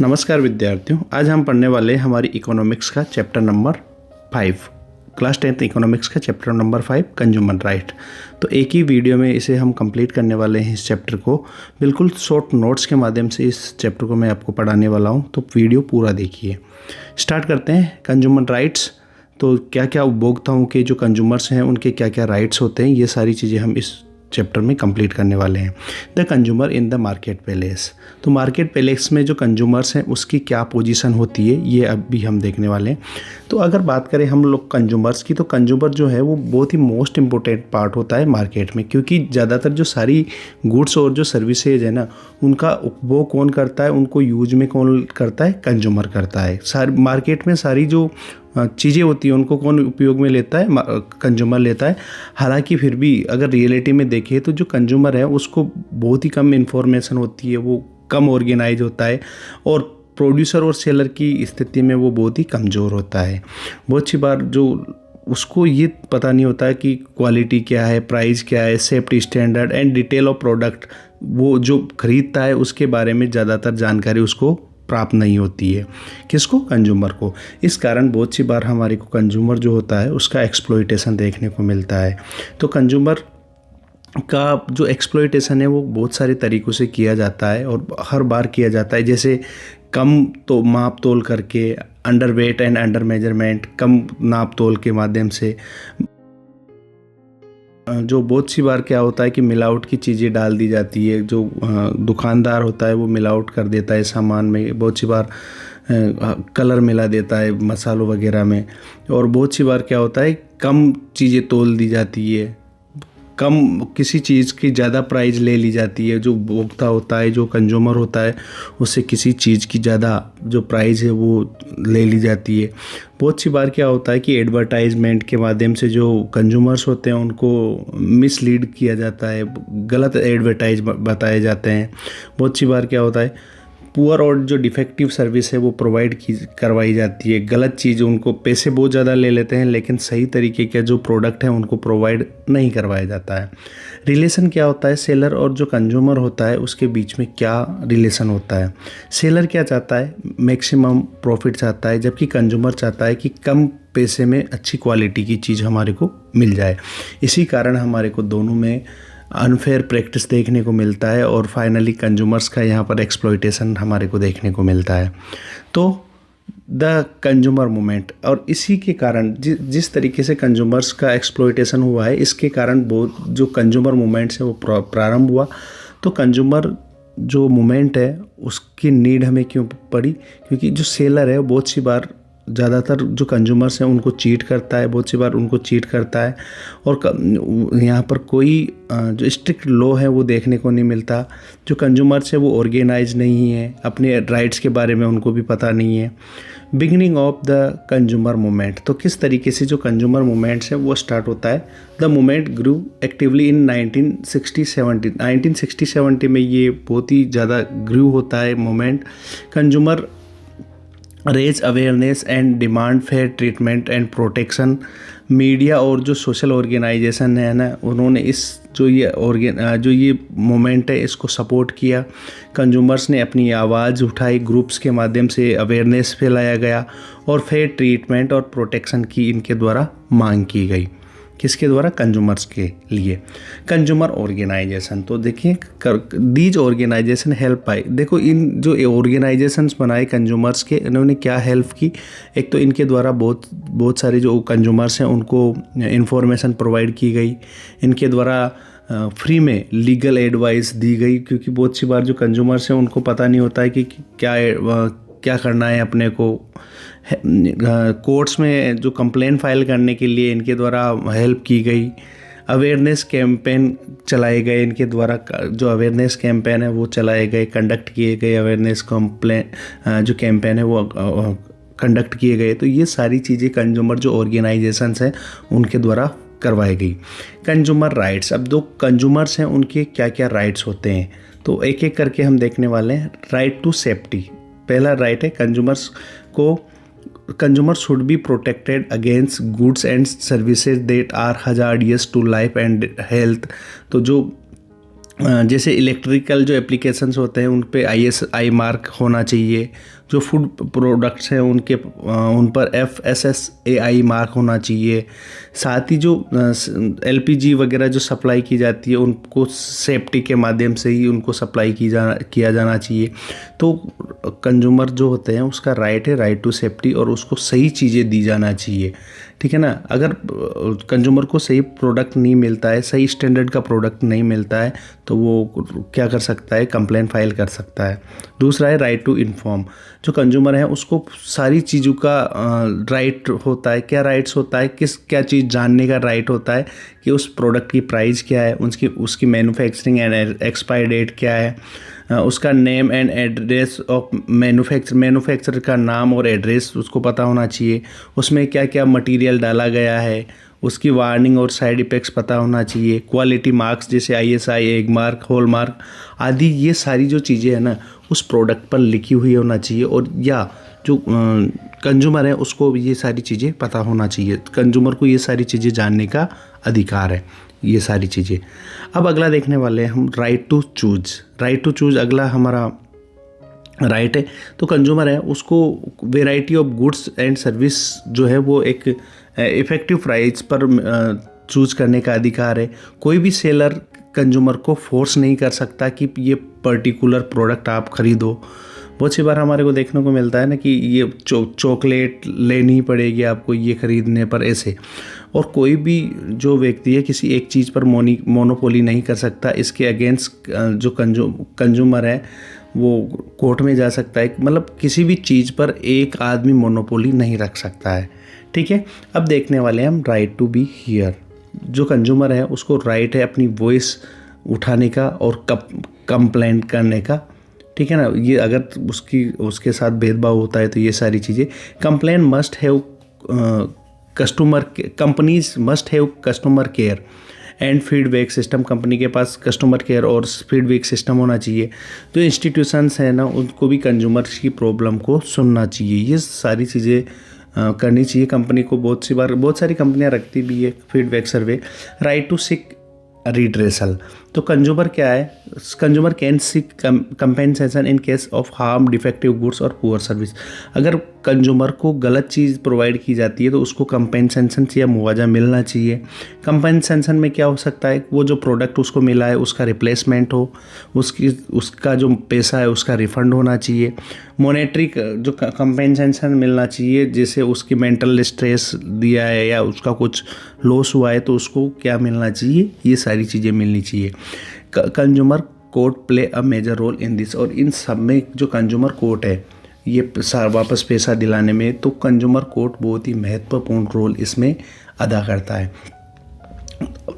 नमस्कार विद्यार्थियों, आज हम पढ़ने वाले हैं हमारी इकोनॉमिक्स का chapter number 5, class 10th economics का चैप्टर नंबर 5 कंज्यूमर राइट। तो एक ही वीडियो में इसे हम कंप्लीट करने वाले हैं। इस चैप्टर को बिल्कुल शॉर्ट नोट्स के माध्यम से इस चैप्टर को मैं आपको पढ़ाने वाला हूं, तो वीडियो पूरा देखिए। स्टार्ट करते हैं। कंज्यूमर राइट्स, तो क्या क्या उपभोक्ताओं के जो कंज्यूमर्स हैं उनके क्या क्या राइट्स होते हैं, ये सारी चीज़ें हम इस चैप्टर में कंप्लीट करने वाले हैं। The consumer in the market place, तो मार्केट प्लेस में जो कंज्यूमर्स हैं उसकी क्या पोजीशन होती है, ये अभी हम देखने वाले हैं। तो अगर बात करें हम लोग कंज्यूमर्स की, तो कंज्यूमर जो है वो बहुत ही मोस्ट इम्पोर्टेंट पार्ट होता है मार्केट में, क्योंकि ज़्यादातर जो सारी गुड्स और जो सर्विसेज है ना, उनका उपभोग कौन करता है, उनको यूज में कौन करता है, कंज्यूमर करता है। सारी मार्केट में सारी जो चीज़ें होती हैं उनको कौन उपयोग में लेता है, कंज्यूमर लेता है। हालांकि फिर भी अगर रियलिटी में देखें तो जो कंज्यूमर है उसको बहुत ही कम इन्फॉर्मेशन होती है, वो कम ऑर्गेनाइज होता है और प्रोड्यूसर और सेलर की स्थिति में वो बहुत ही कमज़ोर होता है। बहुत सी बार जो उसको ये पता नहीं होता है कि क्वालिटी क्या है, प्राइस क्या है, safety standard and detail of product, वो जो खरीदता है उसके बारे में ज़्यादातर जानकारी उसको प्राप्त नहीं होती है। किसको? कंज्यूमर को। इस कारण बहुत सी बार हमारे को कंज्यूमर जो होता है उसका एक्सप्लॉइटेशन देखने को मिलता है। तो कंज्यूमर का जो एक्सप्लॉइटेशन है वो बहुत सारे तरीक़ों से किया जाता है और हर बार किया जाता है। जैसे कम तो माप तोल करके, under weight and under measurement, कम नाप तोल के माध्यम से। जो बहुत सी बार क्या होता है कि मिलावट की चीज़ें डाल दी जाती है, जो दुकानदार होता है वो मिलावट कर देता है सामान में। बहुत सी बार कलर मिला देता है मसालों वगैरह में। और बहुत सी बार क्या होता है, कम चीज़ें तोल दी जाती है, कम किसी चीज़ की ज़्यादा प्राइस ले ली जाती है। जो उपभोक्ता होता है, जो कंज्यूमर होता है, उससे किसी चीज़ की ज़्यादा जो प्राइस है वो ले ली जाती है। बहुत सी बार क्या होता है कि एडवर्टाइजमेंट के माध्यम से जो कंज्यूमर्स होते हैं उनको मिसलीड किया जाता है, गलत एडवर्टाइज बताए जाते हैं। बहुत सी बार क्या होता है, पुअर और जो डिफेक्टिव सर्विस है वो प्रोवाइड करवाई जाती है। गलत चीज़, उनको पैसे बहुत ज़्यादा ले लेते हैं लेकिन सही तरीके का जो प्रोडक्ट है उनको प्रोवाइड नहीं करवाया जाता है। रिलेशन क्या होता है, सेलर और जो कंज्यूमर होता है उसके बीच में क्या रिलेशन होता है। सेलर क्या चाहता है, मैक्सिमम प्रॉफिट चाहता है, जबकि कंज्यूमर चाहता है कि कम पैसे में अच्छी क्वालिटी की चीज़ हमारे को मिल जाए। इसी कारण हमारे को दोनों में अनफेयर प्रैक्टिस देखने को मिलता है और फाइनली कंज्यूमर्स का यहाँ पर एक्सप्लॉइटेशन हमारे को देखने को मिलता है। तो द कंज्यूमर मूवमेंट, और इसी के कारण जिस तरीके से कंज्यूमर्स का एक्सप्लॉइटेशन हुआ है, इसके कारण बहुत जो कंज्यूमर मूवमेंट्स है वो प्रारंभ हुआ। तो कंज्यूमर जो मूवमेंट है उसकी नीड हमें क्यों पड़ी, क्योंकि जो सेलर है बहुत सी बार ज़्यादातर जो कंज्यूमर्स हैं उनको चीट करता है, बहुत सी बार उनको चीट करता है। और यहाँ पर कोई जो स्ट्रिक्ट लॉ है वो देखने को नहीं मिलता। जो कंज्यूमर्स है वो ऑर्गेनाइज नहीं है, अपने राइट्स के बारे में उनको भी पता नहीं है। Beginning of the consumer movement, तो किस तरीके से जो कंज्यूमर मूवमेंट्स है वो स्टार्ट होता है। The movement grew actively in 1960-70 में ये बहुत ही ज़्यादा ग्रू होता है movement. Consumer raise awareness and demand fair treatment and protection. Media और जो सोशल ऑर्गेनाइजेशन है ना, उन्होंने इस जो ये मोमेंट है इसको सपोर्ट किया। कंज्यूमर्स ने अपनी आवाज़ उठाई, ग्रुप्स के माध्यम से अवेयरनेस फैलाया गया और फेयर ट्रीटमेंट और प्रोटेक्शन की इनके द्वारा मांग की गई। किसके द्वारा? कंज्यूमर्स के लिए। कंज्यूमर ऑर्गेनाइजेशन, तो देखिए दीज ऑर्गेनाइजेशन हेल्प आई। देखो इन जो ऑर्गेनाइजेशंस बनाए कंज्यूमर्स के, इन्होंने क्या हेल्प की। एक तो इनके द्वारा बहुत सारे जो कंज्यूमर्स हैं उनको इंफॉर्मेशन प्रोवाइड की गई। इनके द्वारा फ्री में लीगल एडवाइस दी गई, क्योंकि बहुत सी बार जो कंज्यूमर्स हैं उनको पता नहीं होता है कि क्या करना है अपने को। कोर्ट्स में जो कंप्लेंट फाइल करने के लिए इनके द्वारा हेल्प की गई। अवेयरनेस कैंपेन चलाए गए इनके द्वारा, जो अवेयरनेस कैंपेन है वो चलाए गए, कंडक्ट किए गए। अवेयरनेस जो कैंपेन है वो कंडक्ट किए गए। तो ये सारी चीज़ें कंज्यूमर जो ऑर्गेनाइजेशंस हैं उनके द्वारा करवाई गई। कंज्यूमर राइट्स, अब दो कंज्यूमर्स हैं उनके क्या क्या राइट्स होते हैं, तो एक एक करके हम देखने वाले हैं। राइट टू सेफ्टी, पहला राइट है कंज्यूमर्स को, consumer should be protected against goods and services that are hazardous to life and health. तो जो जैसे इलेक्ट्रिकल जो एप्लीकेशंस होते हैं उन पे ISI मार्क होना चाहिए। जो फूड प्रोडक्ट्स हैं उनके उन पर FSSAI मार्क होना चाहिए। साथ ही जो LPG वगैरह जो सप्लाई की जाती है उनको सेफ्टी के माध्यम से ही उनको सप्लाई किया जाना चाहिए। तो कंज्यूमर जो होते हैं उसका राइट है, राइट टू सेफ्टी, और उसको सही चीज़ें दी जाना चाहिए। ठीक है ना। अगर कंज्यूमर को सही प्रोडक्ट नहीं मिलता है, सही स्टैंडर्ड का प्रोडक्ट नहीं मिलता है, तो वो क्या कर सकता है, कंप्लेंट फाइल कर सकता है। दूसरा है राइट टू इन्फॉर्म। जो कंज्यूमर है उसको सारी चीज़ों का राइट होता है। क्या राइट्स होता है, क्या चीज़ जानने का राइट होता है कि उस प्रोडक्ट की प्राइस क्या है, उसकी मैन्युफैक्चरिंग एंड एक्सपायरी डेट क्या है, उसका name and address of manufacturer का नाम और एड्रेस उसको पता होना चाहिए। उसमें क्या क्या मटेरियल डाला गया है, उसकी वार्निंग और साइड इफ़ेक्ट्स पता होना चाहिए। क्वालिटी मार्क्स जैसे ISI, egg mark, hall mark आदि, ये सारी जो चीज़ें हैं ना उस प्रोडक्ट पर लिखी हुई होना चाहिए। और या जो कंज्यूमर है उसको ये सारी चीज़ें पता होना चाहिए। कंज्यूमर को ये सारी चीज़ें जानने का अधिकार है, ये सारी चीज़ें। अब अगला देखने वाले हैं हम right to choose. Right to choose अगला हमारा राइट है। तो कंज्यूमर है उसको variety of goods and service जो है वो एक इफ़ेक्टिव प्राइस पर चूज करने का अधिकार है। कोई भी सेलर कंज्यूमर को फोर्स नहीं कर सकता कि ये पर्टिकुलर प्रोडक्ट आप खरीदो। बहुत सी बार हमारे को देखने को मिलता है ना कि ये चॉकलेट लेनी पड़ेगी आपको ये खरीदने पर, ऐसे। और कोई भी जो व्यक्ति है किसी एक चीज़ पर मोनोपोली नहीं कर सकता। इसके अगेंस्ट जो कंज्यूमर है वो कोर्ट में जा सकता है। मतलब किसी भी चीज़ पर एक आदमी मोनोपोली नहीं रख सकता है। ठीक है। अब देखने वाले हैं हम राइट टू बी हियर। जो कंज्यूमर है उसको राइट है अपनी वॉइस उठाने का और कंप्लेंट करने का। ठीक है ना। ये अगर उसके साथ भेदभाव होता है तो ये सारी चीज़ें complaint must have companies must have customer care and feedback system. Company के पास कस्टमर केयर और फीडबैक सिस्टम होना चाहिए। जो इंस्टीट्यूशंस हैं ना उनको भी कंज्यूमर्स की प्रॉब्लम को सुनना चाहिए। ये सारी चीज़ें करनी चाहिए कंपनी को। बहुत सारी कंपनियां रखती भी है feedback survey. Right to seek redressal. तो कंज्यूमर क्या है, consumer can seek compensation in case of harm, defective goods और पुअर सर्विस। अगर कंज्यूमर को गलत चीज़ प्रोवाइड की जाती है तो उसको कंपेंसेशन या मुआवजा मिलना चाहिए। कंपेंसेशन में क्या हो सकता है, वो जो प्रोडक्ट उसको मिला है उसका रिप्लेसमेंट हो, उसका जो पैसा है उसका रिफंड होना चाहिए। मॉनेटरी जो कंपेंसेशन मिलना चाहिए, जैसे उसकी मेंटल स्ट्रेस दिया है या उसका कुछ लॉस हुआ है तो उसको क्या मिलना चाहिए, ये सारी चीज़ें मिलनी चाहिए। Consumer court play a major role in this. और इन सब में जो कंज्यूमर कोर्ट है ये वापस पैसा दिलाने में, तो कंज्यूमर कोर्ट बहुत ही महत्वपूर्ण रोल इसमें अदा करता है।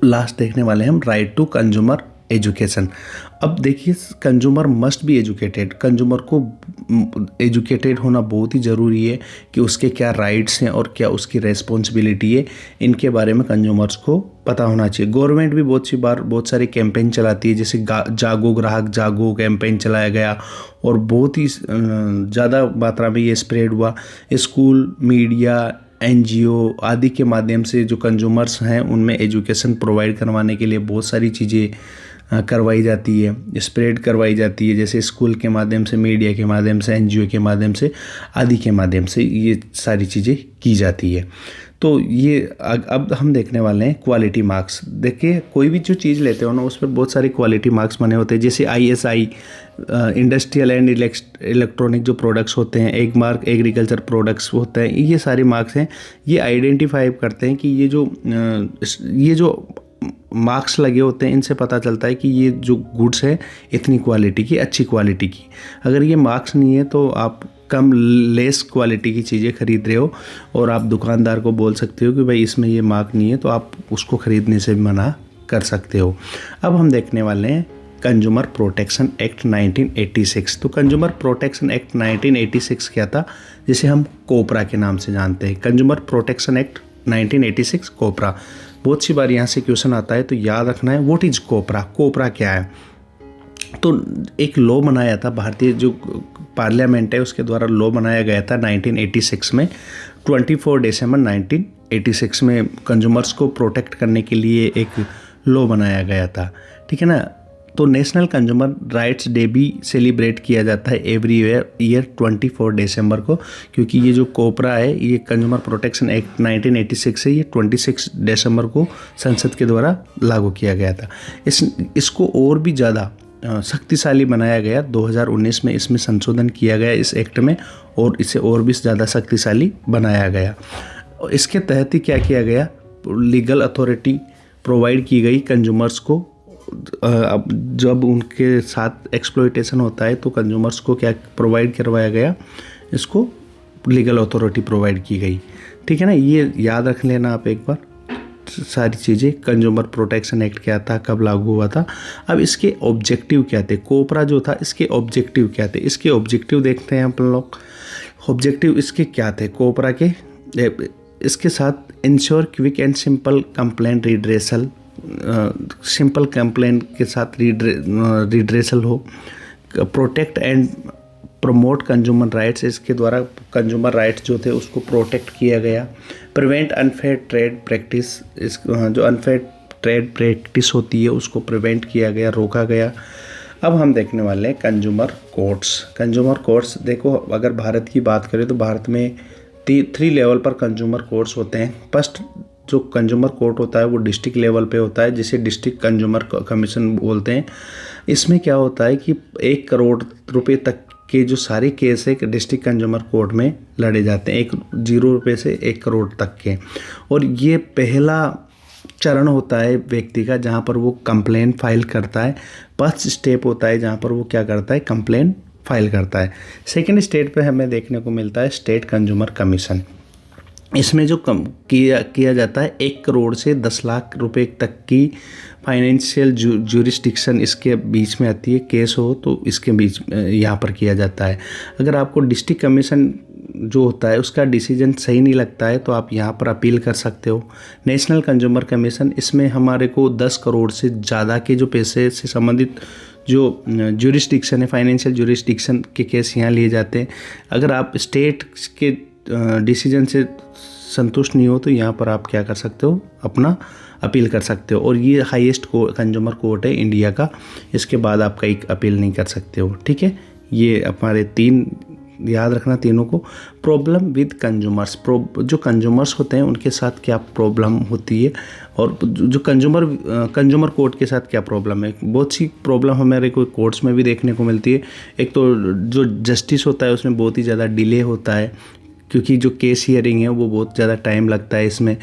लास्ट देखने वाले हैं हम राइट टू कंज्यूमर एजुकेशन। अब देखिए consumer must be educated. Consumer को एजुकेटेड होना बहुत ही ज़रूरी है कि उसके क्या राइट्स हैं और क्या उसकी रेस्पॉन्सिबिलिटी है, इनके बारे में कंज्यूमर्स को पता होना चाहिए। गवर्नमेंट भी बहुत सारे कैंपेन चलाती है, जैसे जागो ग्राहक जागो कैंपेन चलाया गया और बहुत ही ज़्यादा मात्रा में ये स्प्रेड हुआ। स्कूल, मीडिया, NGO आदि के माध्यम से जो कंज्यूमर्स हैं उनमें एजुकेशन प्रोवाइड करवाने के लिए बहुत सारी चीज़ें करवाई जाती है, स्प्रेड करवाई जाती है। जैसे स्कूल के माध्यम से, मीडिया के माध्यम से, NGO के माध्यम से आदि के माध्यम से ये सारी चीज़ें की जाती है। तो ये अब हम देखने वाले हैं क्वालिटी मार्क्स। देखिए कोई भी जो चीज़ लेते हो ना उस पर बहुत सारे क्वालिटी मार्क्स बने होते हैं। जैसे ISI इंडस्ट्रियल एंड इलेक्ट्रॉनिक जो प्रोडक्ट्स होते हैं, एग मार्क एग्रीकल्चर प्रोडक्ट्स होते हैं, ये सारे मार्क्स हैं। ये आइडेंटिफाई करते हैं कि ये जो मार्क्स लगे होते हैं इनसे पता चलता है कि ये जो गुड्स है इतनी क्वालिटी की, अच्छी क्वालिटी की। अगर ये मार्क्स नहीं है तो आप कम लेस क्वालिटी की चीज़ें खरीद रहे हो और आप दुकानदार को बोल सकते हो कि भाई इसमें ये मार्क नहीं है, तो आप उसको ख़रीदने से मना कर सकते हो। अब हम देखने वाले हैं कंज्यूमर प्रोटेक्शन एक्ट 1986। तो कंज्यूमर प्रोटेक्शन एक्ट 1986 क्या था, जिसे हम कोपरा के नाम से जानते हैं। कंज्यूमर प्रोटेक्शन एक्ट 1986 कोपरा। बहुत सी बार यहाँ से क्वेश्चन आता है तो याद रखना है व्हाट इज कोपरा। कोपरा क्या है? तो एक लॉ बनाया था, भारतीय जो पार्लियामेंट है उसके द्वारा लॉ बनाया गया था 1986 में। 24 दिसंबर 1986 में कंज्यूमर्स को प्रोटेक्ट करने के लिए एक लॉ बनाया गया था। ठीक है ना। तो नेशनल कंज्यूमर राइट्स डे भी सेलिब्रेट किया जाता है एवरी ईयर 24 दिसंबर को, क्योंकि ये जो कोपरा है, ये कंज्यूमर प्रोटेक्शन एक्ट 1986 है, ये 26 दिसंबर को संसद के द्वारा लागू किया गया था। इसको और भी ज़्यादा शक्तिशाली बनाया गया 2019 में, इसमें संशोधन किया गया इस एक्ट में और इसे और भी ज़्यादा शक्तिशाली बनाया गया। इसके तहत ही क्या किया गया, लीगल अथॉरिटी प्रोवाइड की गई कंज्यूमर्स को। अब जब उनके साथ एक्सप्लॉयटेशन होता है तो कंज्यूमर्स को क्या प्रोवाइड करवाया गया, इसको लीगल अथॉरिटी प्रोवाइड की गई। ठीक है ना, ये याद रख लेना आप एक बार सारी चीज़ें। कंज्यूमर प्रोटेक्शन एक्ट क्या था, कब लागू हुआ था। अब इसके ऑब्जेक्टिव क्या थे, कोपरा जो था इसके ऑब्जेक्टिव क्या थे, इसके ऑब्जेक्टिव देखते हैं अपन लोग। ऑब्जेक्टिव इसके क्या थे कोपरा के, इसके साथ ensure quick and simple complaint redressal, simple complaint के साथ रिड्रेसल हो, protect and promote consumer rights, इसके द्वारा कंज्यूमर राइट्स जो थे उसको प्रोटेक्ट किया गया। प्रिवेंट अनफेयर ट्रेड प्रैक्टिस, इस जो अनफेयर ट्रेड प्रैक्टिस होती है उसको प्रिवेंट किया गया, रोका गया। अब हम देखने वाले हैं कंज्यूमर कोर्ट्स। कंज्यूमर कोर्ट्स देखो, अगर भारत की बात करें तो भारत में 3 लेवल पर कंज्यूमर कोर्ट्स होते हैं। फर्स्ट जो कंज्यूमर कोर्ट होता है वो डिस्ट्रिक्ट लेवल पे होता है, जिसे डिस्ट्रिक्ट कंज्यूमर कमीशन बोलते हैं। इसमें क्या होता है कि 1 करोड़ रुपए तक के जो सारे केस है डिस्ट्रिक्ट कंज्यूमर कोर्ट में लड़े जाते हैं, 0 रुपये से 1 करोड़ तक के। और ये पहला चरण होता है व्यक्ति का जहाँ पर वो कंप्लेन फाइल करता है। फर्स्ट स्टेप होता है जहाँ पर वो क्या करता है, कंप्लेन फाइल करता है। सेकेंड स्टेट पे हमें देखने को मिलता है स्टेट कंज्यूमर कमीशन। इसमें जो किया जाता है 1 करोड़ से 10 लाख रुपए तक की फाइनेंशियल ज्यूरिस्डिक्शन इसके बीच में आती है। केस हो तो इसके बीच यहाँ पर किया जाता है। अगर आपको डिस्ट्रिक्ट कमीशन जो होता है उसका डिसीजन सही नहीं लगता है तो आप यहाँ पर अपील कर सकते हो। नेशनल कंज्यूमर कमीशन, इसमें हमारे को 10 करोड़ से ज़्यादा के जो पैसे से संबंधित जो ज्यूरिस्डिक्शन है, फाइनेंशियल ज्यूरिस्डिक्शन के केस यहाँ लिए जाते हैं। अगर आप स्टेट के डिसीजन से संतुष्ट नहीं हो तो यहाँ पर आप क्या कर सकते हो, अपना अपील कर सकते हो। और ये हाईएस्ट कंज्यूमर कोर्ट है इंडिया का, इसके बाद आप कहीं अपील नहीं कर सकते हो। ठीक है, ये हमारे 3 याद रखना तीनों को। प्रॉब्लम विद कंज्यूमर्स, जो कंज्यूमर्स होते हैं उनके साथ क्या प्रॉब्लम होती है और जो कंज्यूमर कोर्ट के साथ क्या प्रॉब्लम है। बहुत सी प्रॉब्लम हमारे को कोर्ट्स में भी देखने को मिलती है। एक तो जो जस्टिस होता है उसमें बहुत ही ज़्यादा डिले होता है, क्योंकि जो केस हियरिंग है वो बहुत ज़्यादा टाइम लगता है इसमें।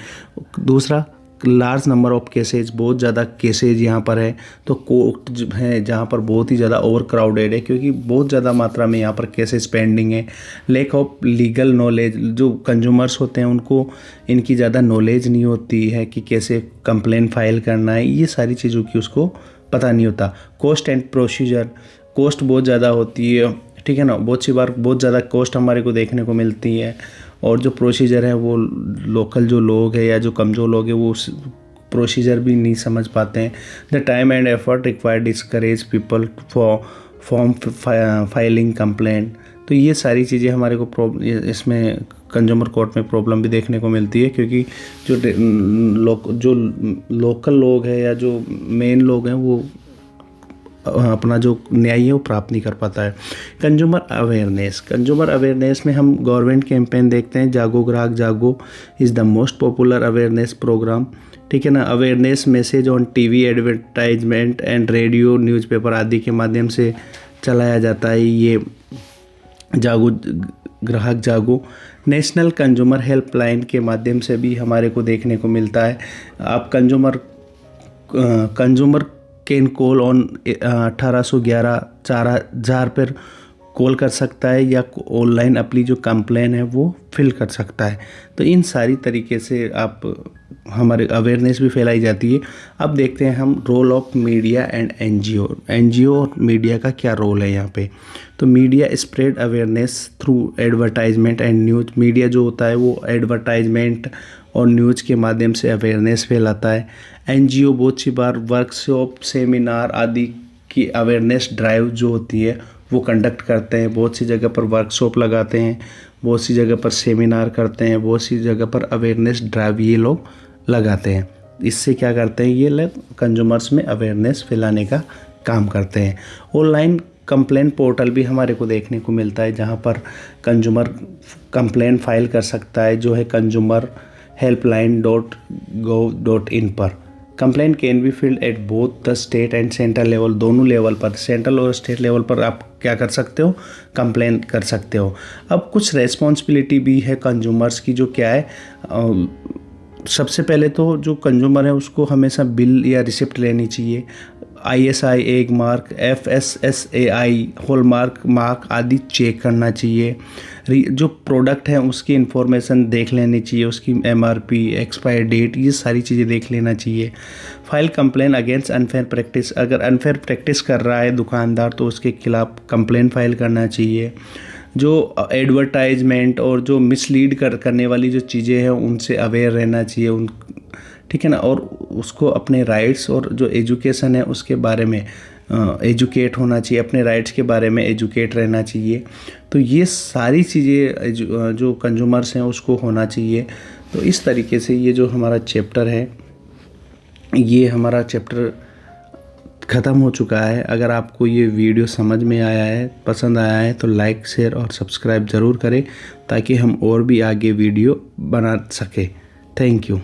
दूसरा, लार्ज नंबर ऑफ केसेज, बहुत ज़्यादा केसेज यहाँ पर है। तो कोर्ट है जहाँ पर बहुत ही ज़्यादा ओवर क्राउडेड है, क्योंकि बहुत ज़्यादा मात्रा में यहाँ पर केसेज पेंडिंग है। लैक ऑफ लीगल नॉलेज, जो कंज्यूमर्स होते हैं उनको इनकी ज़्यादा नॉलेज नहीं होती है कि कैसे कंप्लेन फाइल करना है, ये सारी चीज़ों की उसको पता नहीं होता। कॉस्ट एंड प्रोसीजर, कॉस्ट बहुत ज़्यादा होती है। ठीक है ना, बहुत सी बार बहुत ज़्यादा कॉस्ट हमारे को देखने को मिलती है। और जो प्रोसीजर है वो लोकल जो लोग हैं या जो कमज़ोर लोग हैं वो प्रोसीजर भी नहीं समझ पाते हैं। The time and effort required discourage people form filing complaint. तो ये सारी चीज़ें हमारे को इसमें कंज्यूमर कोर्ट में प्रॉब्लम भी देखने को मिलती है, क्योंकि जो लोकल लोग हैं या जो मेन लोग हैं वो अपना जो न्याय है वो प्राप्त नहीं कर पाता है। कंज्यूमर अवेयरनेस में हम गवर्नमेंट कैंपेन देखते हैं। Jago Grahak Jago is the most popular awareness programme. ठीक है ना, awareness message on TV, advertisement and radio, newspaper आदि के माध्यम से चलाया जाता है। ये जागो ग्राहक जागो नेशनल कंज्यूमर हेल्पलाइन के माध्यम से भी हमारे को देखने को मिलता है। आप कंज्यूमर कैन कॉल ऑन 1811 4000 पर कॉल कर सकता है या ऑनलाइन अपनी जो कंप्लेन है वो फिल कर सकता है। तो इन सारी तरीके से आप हमारे अवेयरनेस भी फैलाई जाती है। अब देखते हैं हम role of media and NGO और मीडिया का क्या रोल है यहाँ पे। तो media spread awareness through advertisement and news. Media जो होता है वो एडवर्टाइजमेंट और न्यूज़ के माध्यम से अवेयरनेस फैलाता है। एनजीओ बहुत सी बार वर्कशॉप, सेमिनार आदि की अवेयरनेस ड्राइव जो होती है वो कंडक्ट करते हैं। बहुत सी जगह पर वर्कशॉप लगाते हैं, बहुत सी जगह पर सेमिनार करते हैं, बहुत सी जगह पर अवेयरनेस ड्राइव ये लोग लगाते हैं। इससे क्या करते हैं, ये लोग कंज्यूमर्स में अवेयरनेस फैलाने का काम करते हैं। ऑनलाइन कंप्लेंट पोर्टल भी हमारे को देखने को मिलता है, जहाँ पर कंज्यूमर कंप्लेंट फाइल कर सकता है, जो है consumerhelpline.gov.in पर। Complaint can be filled at both the state and central level, दोनों लेवल पर, सेंट्रल और स्टेट लेवल पर आप क्या कर सकते हो, कंप्लेंट कर सकते हो। अब कुछ रेस्पॉन्सिबिलिटी भी है कंज्यूमर्स की, जो क्या है, सबसे पहले तो जो कंज्यूमर है उसको हमेशा बिल या रिसिप्ट लेनी चाहिए। ISI egg mark, FSSAI hallmark mark आदि चेक करना चाहिए। जो प्रोडक्ट है उसकी इन्फॉर्मेशन देख लेनी चाहिए, उसकी MRP, एक्सपायर डेट, ये सारी चीज़ें देख लेना चाहिए। File complain against unfair practice, अगर अनफेयर प्रैक्टिस कर रहा है दुकानदार तो उसके खिलाफ कंप्लेन फाइल करना चाहिए। जो एडवर्टाइजमेंट और जो मिसलीड करने वाली जो चीज़ें हैं उनसे अवेयर रहना चाहिए, उन ठीक है ना, और उसको अपने राइट्स और जो एजुकेशन है उसके बारे में एजुकेट होना चाहिए, अपने राइट्स के बारे में एजुकेट रहना चाहिए। तो ये सारी चीज़ें जो कंज्यूमर्स हैं उसको होना चाहिए। तो इस तरीके से ये जो हमारा चैप्टर है, ये हमारा चैप्टर ख़त्म हो चुका है। अगर आपको ये वीडियो समझ में आया है, पसंद आया है, तो लाइक, शेयर और सब्सक्राइब ज़रूर करें, ताकि हम और भी आगे वीडियो बना सकें। Thank you.